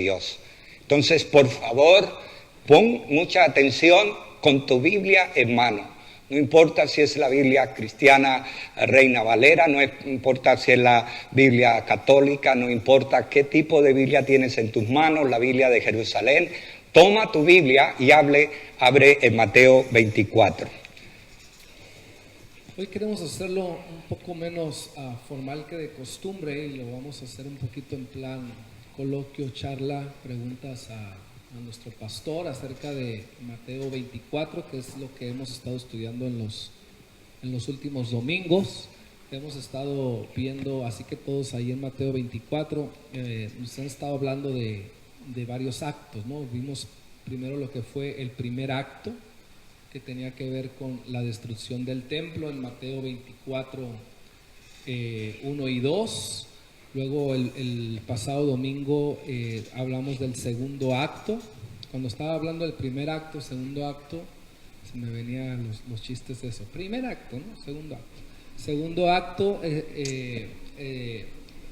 Dios. Entonces, por favor, pon mucha atención con tu Biblia en mano. No importa si es la Biblia cristiana Reina Valera, no importa si es la Biblia católica, no importa qué tipo de Biblia tienes en tus manos, la Biblia de Jerusalén. Toma tu Biblia y abre en Mateo 24. Hoy queremos hacerlo un poco menos formal que de costumbre y lo vamos a hacer un poquito en plan coloquio, charla, preguntas a nuestro pastor acerca de Mateo 24, que es lo que hemos estado estudiando en los últimos domingos. Hemos estado viendo, así que todos ahí en Mateo 24 nos han estado hablando de varios actos, ¿no? Vimos primero lo que fue el primer acto, que tenía que ver con la destrucción del templo en Mateo 24, 1 y 2. Luego el pasado domingo hablamos del segundo acto. Cuando estaba hablando del primer acto, segundo acto, se me venían los chistes de eso. Primer acto, ¿no? Segundo acto. Segundo acto,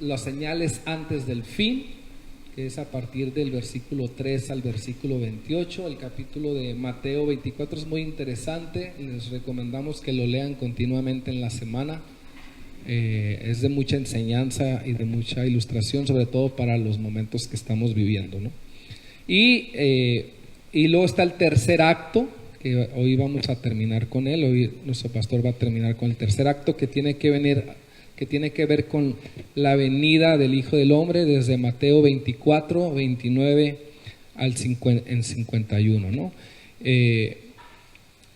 las señales antes del fin, que es a partir del versículo 3 al versículo 28. El capítulo de Mateo 24 es muy interesante, les recomendamos que lo lean continuamente en la semana. Es de mucha enseñanza y de mucha ilustración, sobre todo para los momentos que estamos viviendo, ¿no? Y luego está el tercer acto, que hoy vamos a terminar con él. Hoy nuestro pastor va a terminar con el tercer acto, que tiene que ver con la venida del Hijo del Hombre desde Mateo 24, 29 al 51, ¿no? En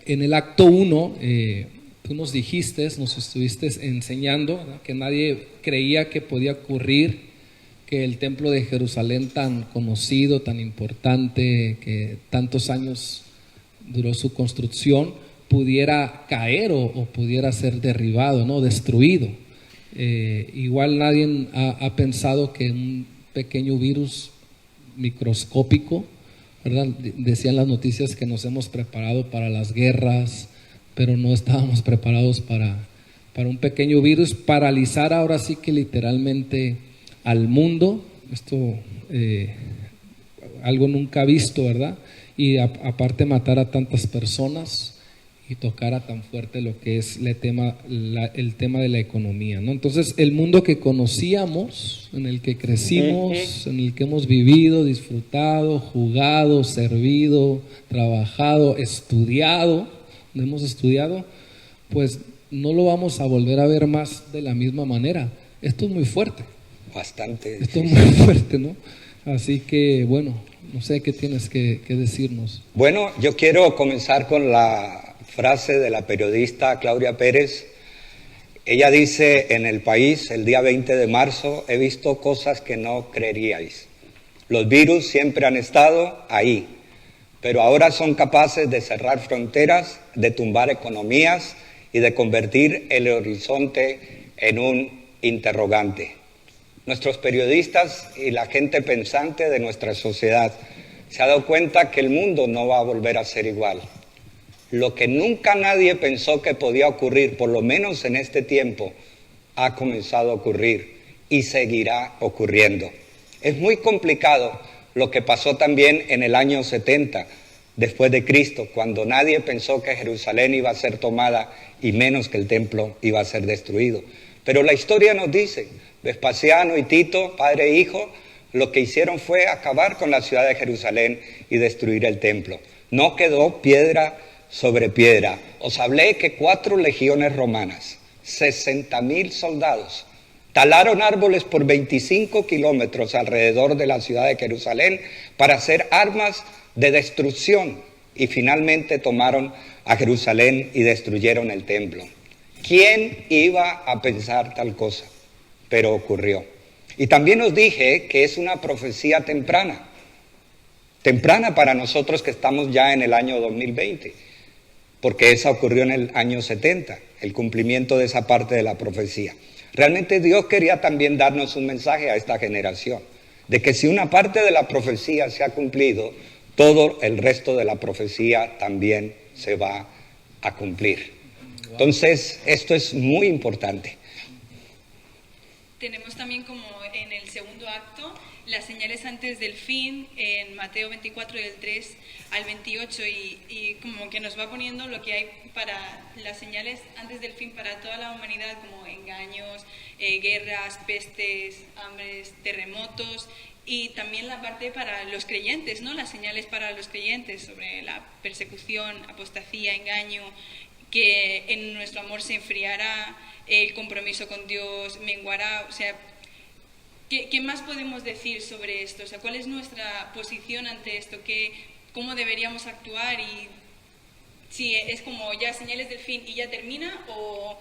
el acto 1, tú nos dijiste, nos estuviste enseñando, ¿verdad?, que nadie creía que podía ocurrir que el templo de Jerusalén, tan conocido, tan importante, que tantos años duró su construcción, pudiera caer o pudiera ser derribado, ¿no?, destruido. Igual nadie ha pensado que un pequeño virus microscópico, ¿verdad? Decían las noticias que nos hemos preparado para las guerras, pero no estábamos preparados para un pequeño virus paralizar ahora sí que literalmente al mundo. Esto algo nunca visto, ¿verdad? Y aparte matar a tantas personas y tocar a tan fuerte lo que es el tema de la economía, ¿no? Entonces el mundo que conocíamos, en el que crecimos, en el que hemos vivido, disfrutado, jugado, servido, trabajado, estudiado, hemos estudiado, pues no lo vamos a volver a ver más de la misma manera. Esto es muy fuerte. Bastante. Esto es muy fuerte, ¿no? Así que, bueno, no sé qué tienes que decirnos. Bueno, yo quiero comenzar con la frase de la periodista Claudia Pérez. Ella dice en El País, el día 20 de marzo, he visto cosas que no creeríais. Los virus siempre han estado ahí, pero ahora son capaces de cerrar fronteras, de tumbar economías y de convertir el horizonte en un interrogante. Nuestros periodistas y la gente pensante de nuestra sociedad se ha dado cuenta que el mundo no va a volver a ser igual. Lo que nunca nadie pensó que podía ocurrir, por lo menos en este tiempo, ha comenzado a ocurrir y seguirá ocurriendo. Es muy complicado lo que pasó también en el año 70 después de Cristo, cuando nadie pensó que Jerusalén iba a ser tomada y menos que el templo iba a ser destruido. Pero la historia nos dice, Vespasiano y Tito, padre e hijo, lo que hicieron fue acabar con la ciudad de Jerusalén y destruir el templo. No quedó piedra sobre piedra. Os hablé que 4 legiones romanas, 60,000 soldados, talaron árboles por 25 kilómetros alrededor de la ciudad de Jerusalén para hacer armas de destrucción y finalmente tomaron a Jerusalén y destruyeron el templo. ¿Quién iba a pensar tal cosa? Pero ocurrió. Y también os dije que es una profecía temprana para nosotros que estamos ya en el año 2020, porque esa ocurrió en el año 70, el cumplimiento de esa parte de la profecía. Realmente Dios quería también darnos un mensaje a esta generación, de que si una parte de la profecía se ha cumplido, todo el resto de la profecía también se va a cumplir. Entonces, esto es muy importante. Tenemos también como en el segundo acto las señales antes del fin en Mateo 24 del 3 al 28 y como que nos va poniendo lo que hay para las señales antes del fin para toda la humanidad, como engaños, guerras, pestes, hambres, terremotos, y también la parte para los creyentes, ¿no? Las señales para los creyentes sobre la persecución, apostasía, engaño, que en nuestro amor se enfriará, el compromiso con Dios menguará. O sea, ¿qué más podemos decir sobre esto? O sea, ¿cuál es nuestra posición ante esto? ¿Cómo deberíamos actuar? Y si es como ya señales del fin y ya termina, o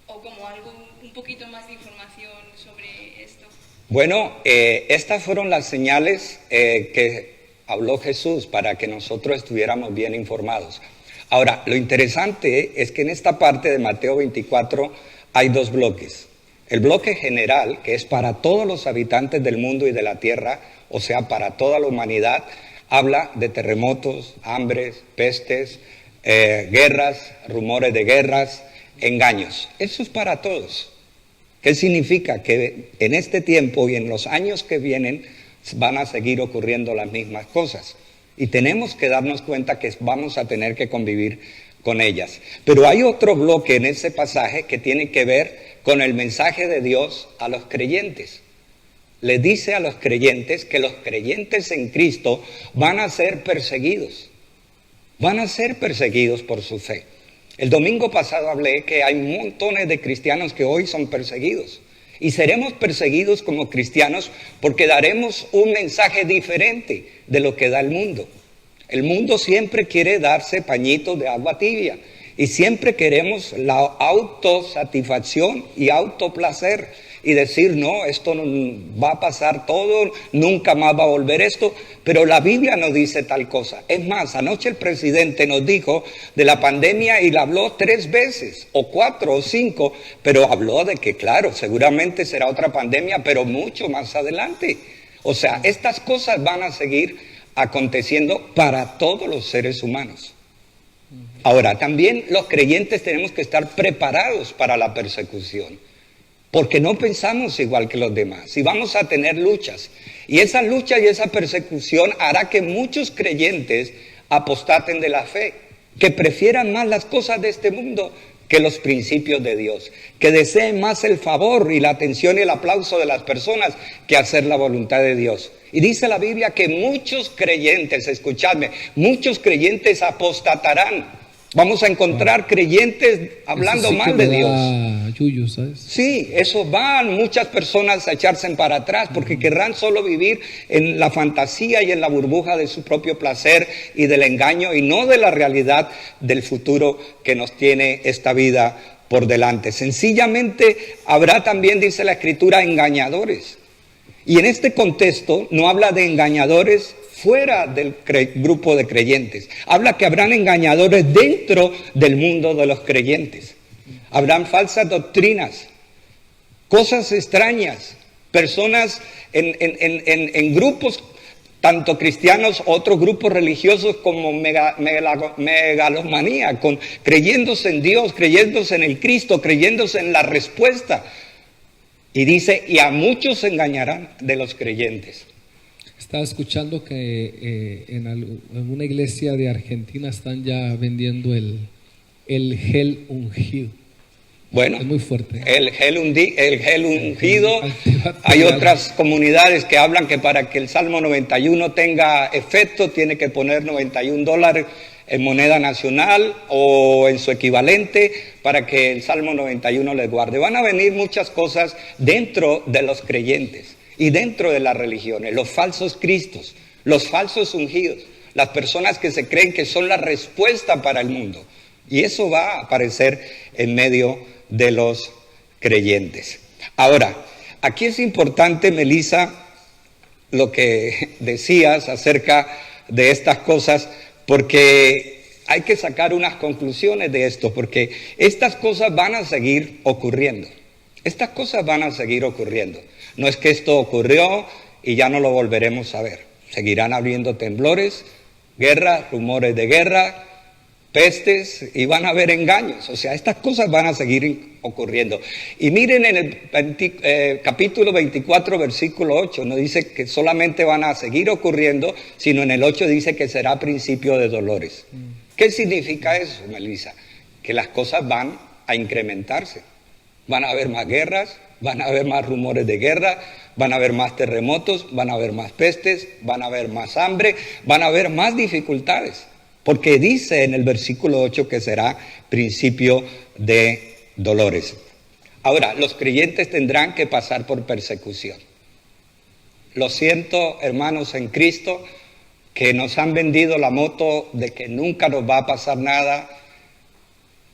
como algo, un poquito más de información sobre esto. Bueno, estas fueron las señales que habló Jesús para que nosotros estuviéramos bien informados. Ahora, lo interesante es que en esta parte de Mateo 24 hay dos bloques. El bloque general, que es para todos los habitantes del mundo y de la tierra, o sea, para toda la humanidad, habla de terremotos, hambres, pestes, guerras, rumores de guerras, engaños. Eso es para todos. ¿Qué significa? Que en este tiempo y en los años que vienen van a seguir ocurriendo las mismas cosas. Y tenemos que darnos cuenta que vamos a tener que convivir con ellas. Pero hay otro bloque en ese pasaje que tiene que ver con el mensaje de Dios a los creyentes. Le dice a los creyentes que los creyentes en Cristo van a ser perseguidos. Van a ser perseguidos por su fe. El domingo pasado hablé que hay montones de cristianos que hoy son perseguidos. Y seremos perseguidos como cristianos porque daremos un mensaje diferente de lo que da el mundo. El mundo siempre quiere darse pañitos de agua tibia. Y siempre queremos la autosatisfacción y autoplacer. Y decir, no, esto no va a pasar todo, nunca más va a volver esto. Pero la Biblia no dice tal cosa. Es más, anoche el presidente nos dijo de la pandemia y la habló 3 veces, o 4 o 5, pero habló de que, claro, seguramente será otra pandemia, pero mucho más adelante. O sea, estas cosas van a seguir aconteciendo para todos los seres humanos. Ahora, también los creyentes tenemos que estar preparados para la persecución. Porque no pensamos igual que los demás y vamos a tener luchas. Y esa lucha y esa persecución hará que muchos creyentes apostaten de la fe, que prefieran más las cosas de este mundo que los principios de Dios, que deseen más el favor y la atención y el aplauso de las personas que hacer la voluntad de Dios. Y dice la Biblia que muchos creyentes, escuchadme, muchos creyentes apostatarán. Vamos a encontrar creyentes hablando sí mal de Dios. Yuyo, ¿sabes? Sí, eso van muchas personas a echarse para atrás porque querrán solo vivir en la fantasía y en la burbuja de su propio placer y del engaño y no de la realidad del futuro que nos tiene esta vida por delante. Sencillamente habrá también, dice la Escritura, engañadores. Y en este contexto no habla de engañadores fuera del grupo de creyentes. Habla que habrán engañadores dentro del mundo de los creyentes. Habrán falsas doctrinas, cosas extrañas, personas en grupos, tanto cristianos, otros grupos religiosos como megalomanía, creyéndose en Dios, creyéndose en el Cristo, creyéndose en la respuesta. Y dice, y a muchos se engañarán de los creyentes. Estaba escuchando que en una iglesia de Argentina están ya vendiendo el gel ungido. Bueno, es muy fuerte. El gel ungido. Hay otras comunidades que hablan que para que el Salmo 91 tenga efecto tiene que poner $91 en moneda nacional o en su equivalente para que el Salmo 91 les guarde. Van a venir muchas cosas dentro de los creyentes y dentro de las religiones, los falsos cristos, los falsos ungidos, las personas que se creen que son la respuesta para el mundo. Y eso va a aparecer en medio de los creyentes. Ahora, aquí es importante, Melissa, lo que decías acerca de estas cosas, porque hay que sacar unas conclusiones de esto, porque estas cosas van a seguir ocurriendo. Estas cosas van a seguir ocurriendo. No es que esto ocurrió y ya no lo volveremos a ver. Seguirán habiendo temblores, guerras, rumores de guerra, pestes y van a haber engaños. O sea, estas cosas van a seguir ocurriendo. Y miren en el capítulo 24, versículo 8, no dice que solamente van a seguir ocurriendo, sino en el 8 dice que será principio de dolores. ¿Qué significa eso, Melissa? Que las cosas van a incrementarse. Van a haber más guerras, van a haber más rumores de guerra, van a haber más terremotos, van a haber más pestes, van a haber más hambre, van a haber más dificultades. Porque dice en el versículo 8 que será principio de dolores. Ahora, los creyentes tendrán que pasar por persecución. Lo siento, hermanos en Cristo, que nos han vendido la moto de que nunca nos va a pasar nada.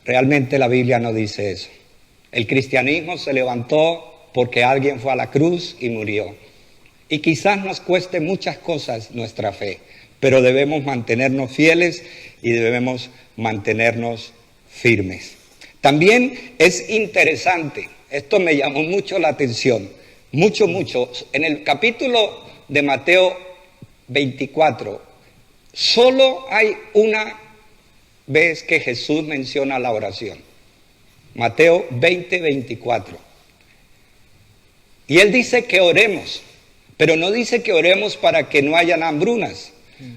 Realmente la Biblia no dice eso. El cristianismo se levantó porque alguien fue a la cruz y murió. Y quizás nos cueste muchas cosas nuestra fe, pero debemos mantenernos fieles y debemos mantenernos firmes. También es interesante, esto me llamó mucho la atención, mucho. En el capítulo de Mateo 24, solo hay una vez que Jesús menciona la oración. Mateo 20, 24. Y él dice que oremos, pero no dice que oremos para que no hayan hambrunas.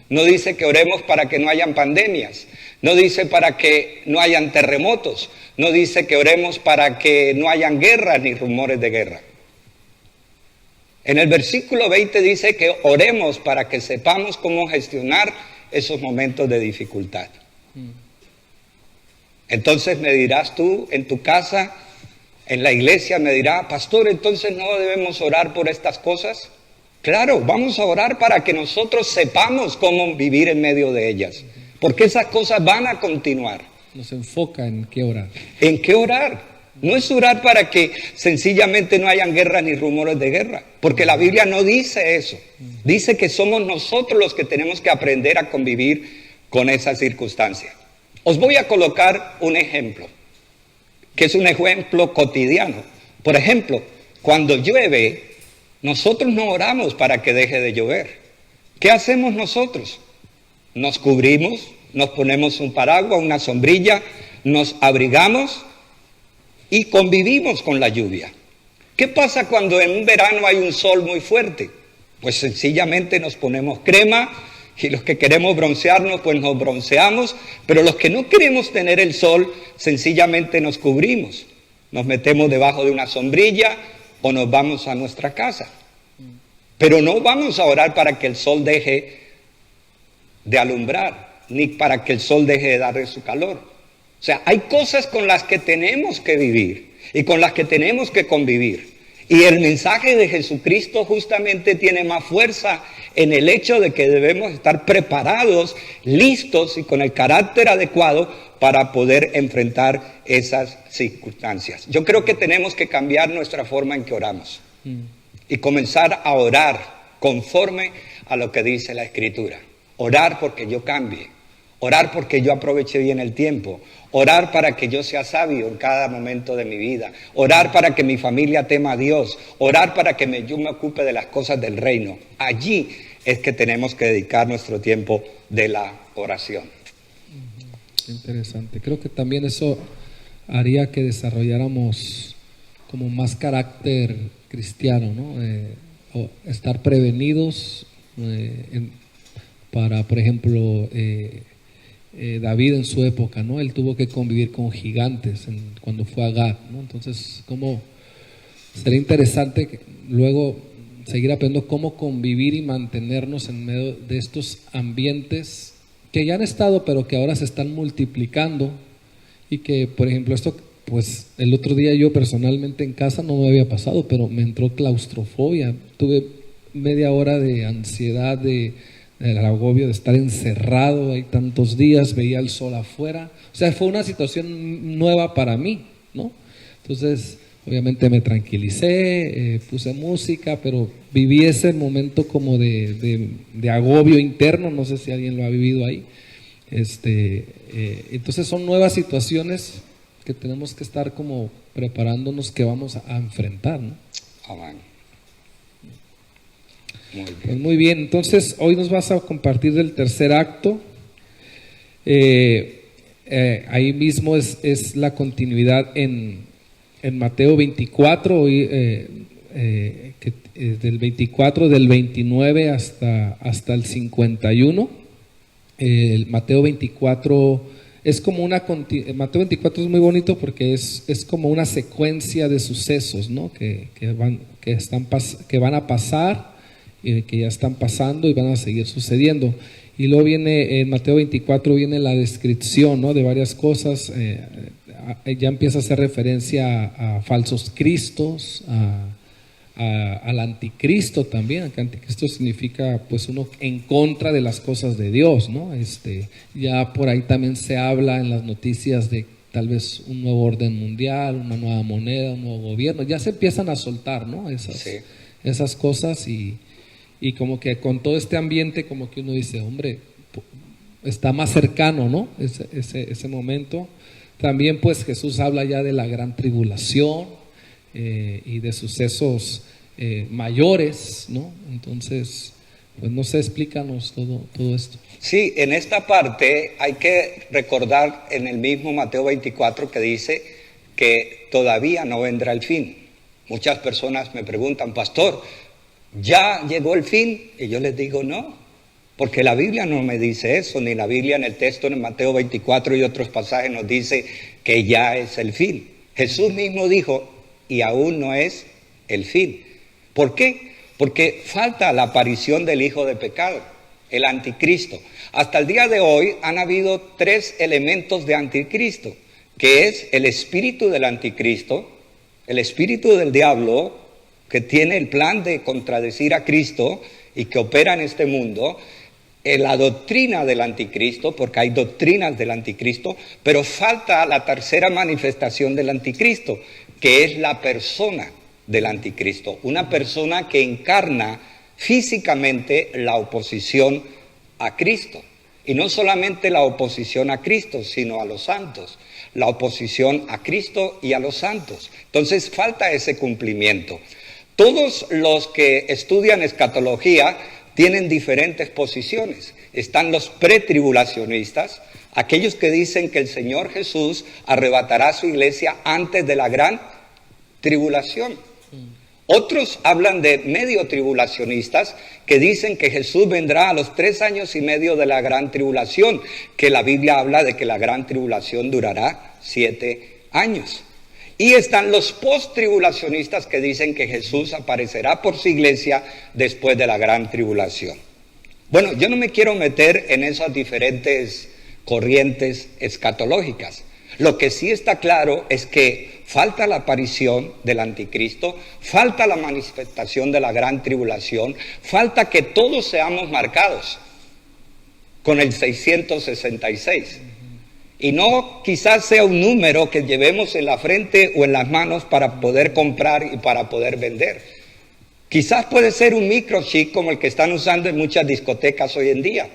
No dice que oremos para que no hayan pandemias. No dice para que no hayan terremotos. No dice que oremos para que no hayan guerras ni rumores de guerra. En el versículo 20 dice que oremos para que sepamos cómo gestionar esos momentos de dificultad. Entonces me dirás tú en tu casa, en la iglesia, me dirá, pastor, entonces no debemos orar por estas cosas. Claro, vamos a orar para que nosotros sepamos cómo vivir en medio de ellas, porque esas cosas van a continuar. Nos enfoca en qué orar. ¿En qué orar? No es orar para que sencillamente no hayan guerras ni rumores de guerra, porque la Biblia no dice eso. Dice que somos nosotros los que tenemos que aprender a convivir con esas circunstancias. Os voy a colocar un ejemplo, que es un ejemplo cotidiano. Por ejemplo, cuando llueve, nosotros no oramos para que deje de llover. ¿Qué hacemos nosotros? Nos cubrimos, nos ponemos un paraguas, una sombrilla, nos abrigamos y convivimos con la lluvia. ¿Qué pasa cuando en un verano hay un sol muy fuerte? Pues sencillamente nos ponemos crema y los que queremos broncearnos, pues nos bronceamos, pero los que no queremos tener el sol, sencillamente nos cubrimos. Nos metemos debajo de una sombrilla o nos vamos a nuestra casa. Pero no vamos a orar para que el sol deje de alumbrar, ni para que el sol deje de darle su calor. O sea, hay cosas con las que tenemos que vivir y con las que tenemos que convivir. Y el mensaje de Jesucristo justamente tiene más fuerza en el hecho de que debemos estar preparados, listos y con el carácter adecuado para poder enfrentar esas circunstancias. Yo creo que tenemos que cambiar nuestra forma en que oramos y comenzar a orar conforme a lo que dice la Escritura. Orar porque yo cambie, orar porque yo aproveche bien el tiempo, orar para que yo sea sabio en cada momento de mi vida, orar para que mi familia tema a Dios, orar para que yo me ocupe de las cosas del reino. Allí es que tenemos que dedicar nuestro tiempo de la oración. Interesante. Creo que también eso haría que desarrolláramos como más carácter cristiano, ¿no? O estar prevenidos para, por ejemplo, David en su época, ¿no? Él tuvo que convivir con gigantes cuando fue a Gat, ¿no? Entonces, sería interesante que luego seguir aprendiendo cómo convivir y mantenernos en medio de estos ambientes que ya han estado, pero que ahora se están multiplicando y que, por ejemplo, esto, pues el otro día yo personalmente en casa no me había pasado, pero me entró claustrofobia, tuve media hora de ansiedad, del agobio de estar encerrado ahí tantos días, veía el sol afuera, o sea, fue una situación nueva para mí, ¿no? Entonces, obviamente me tranquilicé, puse música, pero viví ese momento como de agobio interno, no sé si alguien lo ha vivido ahí. Entonces son nuevas situaciones que tenemos que estar como preparándonos que vamos a enfrentar, ¿no? Amén. Pues muy bien, entonces hoy nos vas a compartir del tercer acto. ahí mismo es la continuidad en Mateo 24, del 24, del 29 hasta el 51. El Mateo 24 es como Mateo 24 es muy bonito porque es como una secuencia de sucesos, ¿no? que van a pasar, que ya están pasando y van a seguir sucediendo. Y luego en Mateo 24 viene la descripción, ¿no? de varias cosas. Ya empieza a hacer referencia a falsos cristos, al anticristo también, que anticristo significa pues uno en contra de las cosas de Dios, ¿no? Ya por ahí también se habla en las noticias de tal vez un nuevo orden mundial, una nueva moneda, un nuevo gobierno, ya se empiezan a soltar, ¿no? Esas cosas y como que con todo este ambiente como que uno dice, hombre, está más cercano, ¿no? Ese momento. También pues Jesús habla ya de la gran tribulación y de sucesos mayores, ¿no? Entonces, pues no sé, explícanos todo esto. Sí, en esta parte hay que recordar en el mismo Mateo 24 que dice que todavía no vendrá el fin. Muchas personas me preguntan, pastor, ¿ya llegó el fin? Y yo les digo no, porque la Biblia no me dice eso, ni la Biblia en el texto en Mateo 24 y otros pasajes nos dice que ya es el fin. Jesús mismo dijo, y aún no es el fin. ¿Por qué? Porque falta la aparición del hijo de pecado, el anticristo. Hasta el día de hoy han habido 3 elementos de anticristo, que es el espíritu del anticristo, el espíritu del diablo, que tiene el plan de contradecir a Cristo y que opera en este mundo, la doctrina del anticristo, porque hay doctrinas del anticristo, pero falta la tercera manifestación del anticristo, que es la persona del anticristo, una persona que encarna físicamente la oposición a Cristo, y no solamente la oposición a Cristo, sino a los santos, la oposición a Cristo y a los santos. Entonces falta ese cumplimiento. Todos los que estudian escatología tienen diferentes posiciones. Están los pretribulacionistas, aquellos que dicen que el Señor Jesús arrebatará a su iglesia antes de la gran tribulación. Otros hablan de medio tribulacionistas que dicen que Jesús vendrá a los 3 años y medio de la gran tribulación, que la Biblia habla de que la gran tribulación durará 7 años. Y están los post-tribulacionistas que dicen que Jesús aparecerá por su iglesia después de la gran tribulación. Bueno, yo no me quiero meter en esas diferentes corrientes escatológicas. Lo que sí está claro es que falta la aparición del anticristo, falta la manifestación de la gran tribulación, falta que todos seamos marcados con el 666. Y no quizás sea un número que llevemos en la frente o en las manos para poder comprar y para poder vender. Quizás puede ser un microchip como el que están usando en muchas discotecas hoy en día,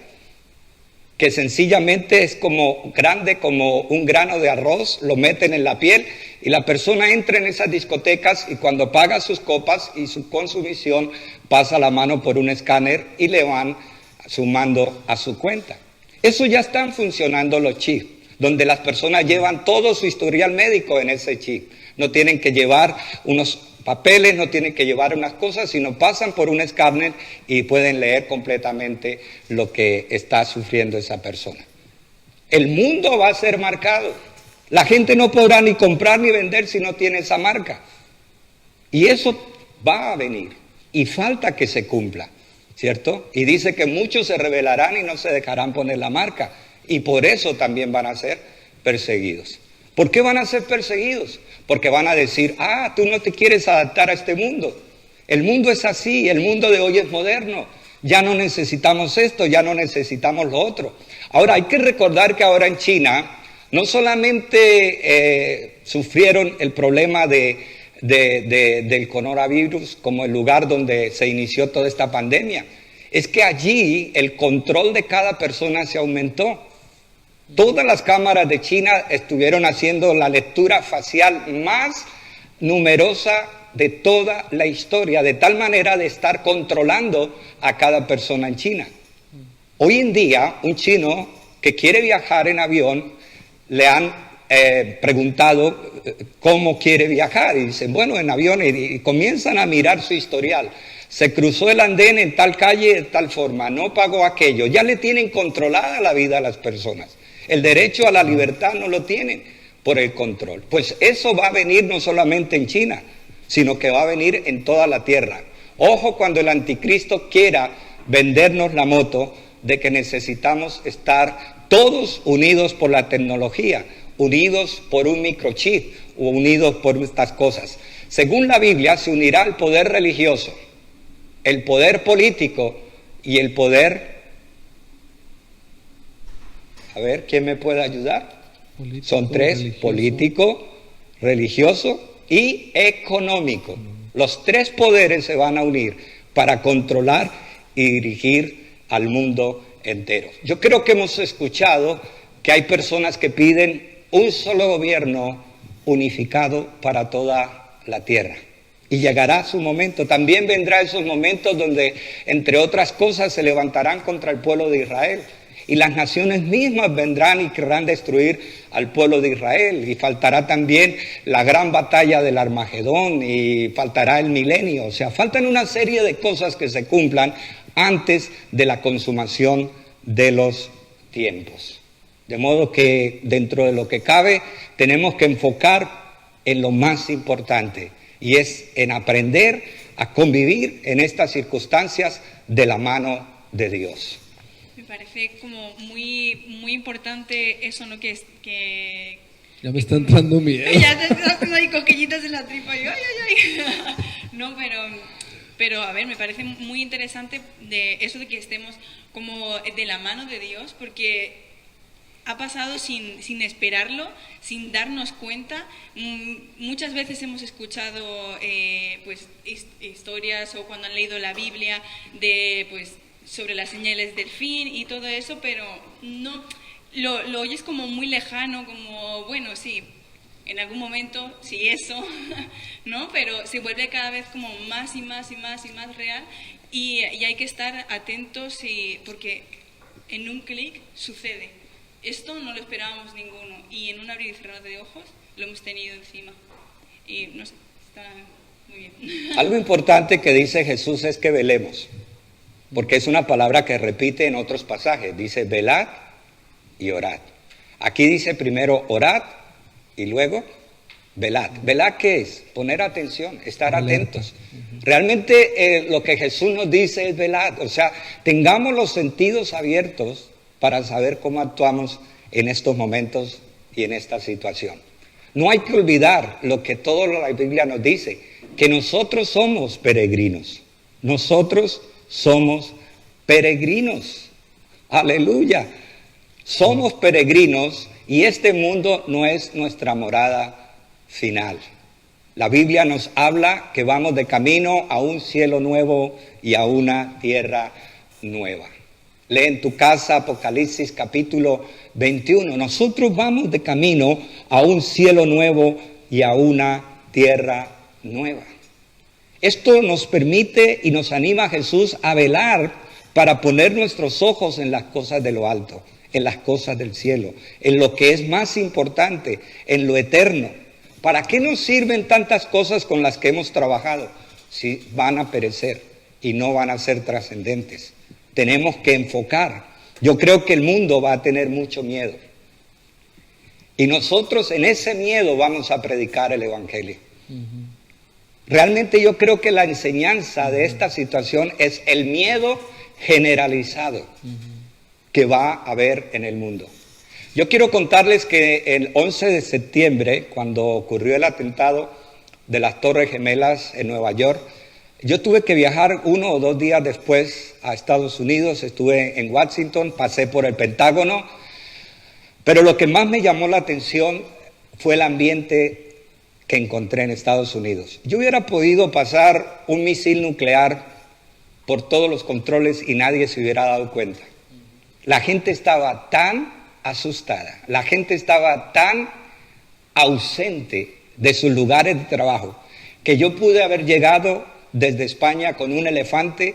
que sencillamente es como grande como un grano de arroz, lo meten en la piel y la persona entra en esas discotecas y cuando paga sus copas y su consumición pasa la mano por un escáner y le van sumando a su cuenta. Eso ya están funcionando los chips, donde las personas llevan todo su historial médico en ese chip. No tienen que llevar unos papeles, no tienen que llevar unas cosas, sino pasan por un escáner y pueden leer completamente lo que está sufriendo esa persona. El mundo va a ser marcado. La gente no podrá ni comprar ni vender si no tiene esa marca. Y eso va a venir. Y falta que se cumpla, ¿cierto? Y dice que muchos se rebelarán y no se dejarán poner la marca. Y por eso también van a ser perseguidos. ¿Por qué van a ser perseguidos? Porque van a decir, tú no te quieres adaptar a este mundo. El mundo es así, el mundo de hoy es moderno. Ya no necesitamos esto, ya no necesitamos lo otro. Ahora, hay que recordar que ahora en China no solamente sufrieron el problema del coronavirus como el lugar donde se inició toda esta pandemia. Es que allí el control de cada persona se aumentó. Todas las cámaras de China estuvieron haciendo la lectura facial más numerosa de toda la historia, de tal manera de estar controlando a cada persona en China. Hoy en día, un chino que quiere viajar en avión le han preguntado cómo quiere viajar y dicen, bueno, en avión, y comienzan a mirar su historial. Se cruzó el andén en tal calle de tal forma, no pagó aquello. Ya le tienen controlada la vida a las personas. El derecho a la libertad no lo tienen por el control. Pues eso va a venir no solamente en China, sino que va a venir en toda la tierra. Ojo cuando el anticristo quiera vendernos la moto de que necesitamos estar todos unidos por la tecnología, unidos por un microchip o unidos por estas cosas. Según la Biblia, se unirá el poder religioso, el poder político y el poder... A ver, ¿quién me puede ayudar? Político, Son tres, religioso. político, religioso y económico. Los tres poderes se van a unir para controlar y dirigir al mundo entero. Yo creo que hemos escuchado que hay personas que piden un solo gobierno unificado para toda la tierra. Y llegará su momento. También vendrá esos momentos donde, entre otras cosas, se levantarán contra el pueblo de Israel. Y las naciones mismas vendrán y querrán destruir al pueblo de Israel. Y faltará también la gran batalla del Armagedón y faltará el milenio. O sea, faltan una serie de cosas que se cumplan antes de la consumación de los tiempos. De modo que dentro de lo que cabe tenemos que enfocar en lo más importante y es en aprender a convivir en estas circunstancias de la mano de Dios. Me parece como muy importante eso, ¿no? Que Ya me está entrando miedo. ya te estás haciendo ahí cosquillitas en la tripa y ay, ay, ay. No, pero a ver, me parece muy interesante de eso de que estemos como de la mano de Dios, porque ha pasado sin esperarlo, sin darnos cuenta. Muchas veces hemos escuchado pues historias o cuando han leído la Biblia de pues sobre las señales del fin y todo eso, pero no lo oyes como muy lejano, como bueno, sí, en algún momento sí eso, ¿no? Pero se vuelve cada vez como más y más y más y más real y hay que estar atentos porque en un clic sucede. Esto no lo esperábamos ninguno y en un abrir y cerrar de ojos lo hemos tenido encima y no sé, está muy bien. Algo importante que dice Jesús es que velemos, porque es una palabra que repite en otros pasajes, dice velad y orad. Aquí dice primero orad y luego velad. ¿Velad qué es? Poner atención, estar atentos. Realmente lo que Jesús nos dice es velad, o sea, tengamos los sentidos abiertos para saber cómo actuamos en estos momentos y en esta situación. No hay que olvidar lo que toda la Biblia nos dice, que nosotros somos peregrinos. Nosotros somos peregrinos. Aleluya. Somos peregrinos y este mundo no es nuestra morada final. La Biblia nos habla que vamos de camino a un cielo nuevo y a una tierra nueva. Lee en tu casa Apocalipsis capítulo 21. Nosotros vamos de camino a un cielo nuevo y a una tierra nueva. Esto nos permite y nos anima a Jesús a velar para poner nuestros ojos en las cosas de lo alto, en las cosas del cielo, en lo que es más importante, en lo eterno. ¿Para qué nos sirven tantas cosas con las que hemos trabajado si van a perecer y no van a ser trascendentes? Tenemos que enfocar. Yo creo que el mundo va a tener mucho miedo. Y nosotros en ese miedo vamos a predicar el Evangelio. Realmente yo creo que la enseñanza de esta situación es el miedo generalizado que va a haber en el mundo. Yo quiero contarles que el 11 de septiembre, cuando ocurrió el atentado de las Torres Gemelas en Nueva York, yo tuve que viajar 1 o 2 días después a Estados Unidos. Estuve en Washington, pasé por el Pentágono, pero lo que más me llamó la atención fue el ambiente que encontré en Estados Unidos. Yo hubiera podido pasar un misil nuclear por todos los controles y nadie se hubiera dado cuenta. La gente estaba tan asustada, la gente estaba tan ausente de sus lugares de trabajo, que yo pude haber llegado desde España con un elefante,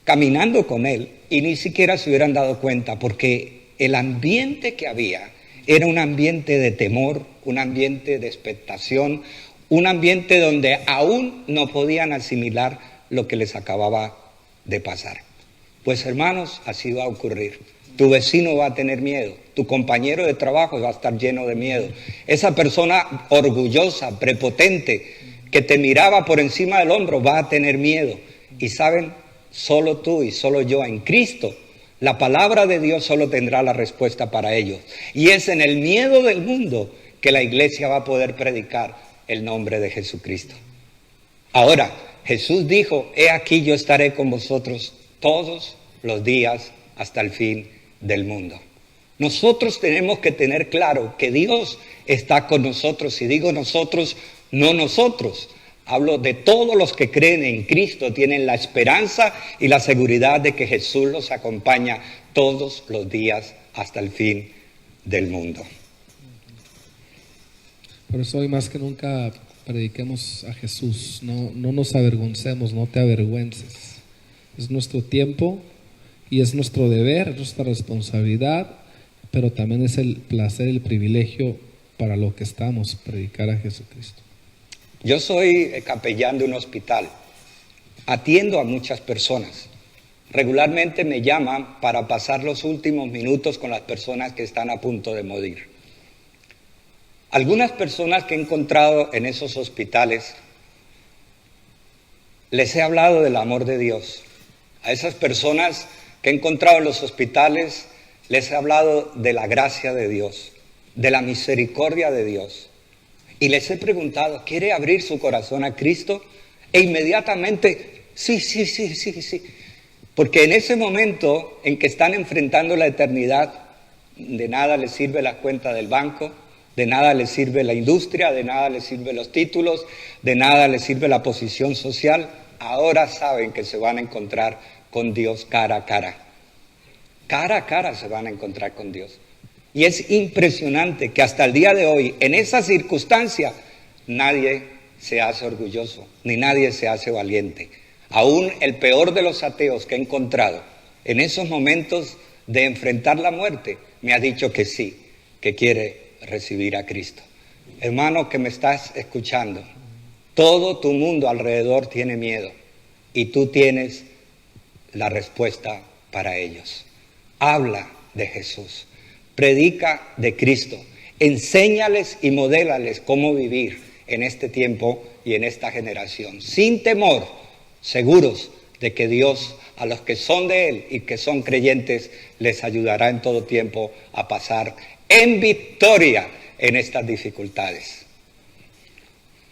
caminando con él, y ni siquiera se hubieran dado cuenta, porque el ambiente que había Era un ambiente de temor, un ambiente de expectación, un ambiente donde aún no podían asimilar lo que les acababa de pasar. Pues hermanos, así va a ocurrir. Tu vecino va a tener miedo, tu compañero de trabajo va a estar lleno de miedo. Esa persona orgullosa, prepotente, que te miraba por encima del hombro, va a tener miedo. Y saben, solo tú y solo yo en Cristo, la palabra de Dios solo tendrá la respuesta para ellos. Y es en el miedo del mundo que la iglesia va a poder predicar el nombre de Jesucristo. Ahora, Jesús dijo, he aquí yo estaré con vosotros todos los días hasta el fin del mundo. Nosotros tenemos que tener claro que Dios está con nosotros. Y digo nosotros, no nosotros. Hablo de todos los que creen en Cristo, tienen la esperanza y la seguridad de que Jesús los acompaña todos los días hasta el fin del mundo. Por eso hoy más que nunca prediquemos a Jesús, no nos avergoncemos, no te avergüences. Es nuestro tiempo y es nuestro deber, es nuestra responsabilidad, pero también es el placer, el privilegio para lo que estamos, predicar a Jesucristo. Yo soy capellán de un hospital, atiendo a muchas personas. Regularmente me llaman para pasar los últimos minutos con las personas que están a punto de morir. Algunas personas que he encontrado en esos hospitales, les he hablado del amor de Dios. A esas personas que he encontrado en los hospitales, les he hablado de la gracia de Dios, de la misericordia de Dios. Y les he preguntado, ¿quiere abrir su corazón a Cristo? E inmediatamente, sí. Porque en ese momento en que están enfrentando la eternidad, de nada les sirve la cuenta del banco, de nada les sirve la industria, de nada les sirven los títulos, de nada les sirve la posición social. Ahora saben que se van a encontrar con Dios cara a cara. Cara a cara se van a encontrar con Dios. Y es impresionante que hasta el día de hoy, en esa circunstancia, nadie se hace orgulloso, ni nadie se hace valiente. Aún el peor de los ateos que he encontrado, en esos momentos de enfrentar la muerte, me ha dicho que sí, que quiere recibir a Cristo. Hermano que me estás escuchando, todo tu mundo alrededor tiene miedo y tú tienes la respuesta para ellos. Habla de Jesús. Predica de Cristo, enséñales y modélales cómo vivir en este tiempo y en esta generación, sin temor, seguros de que Dios, a los que son de Él y que son creyentes, les ayudará en todo tiempo a pasar en victoria en estas dificultades.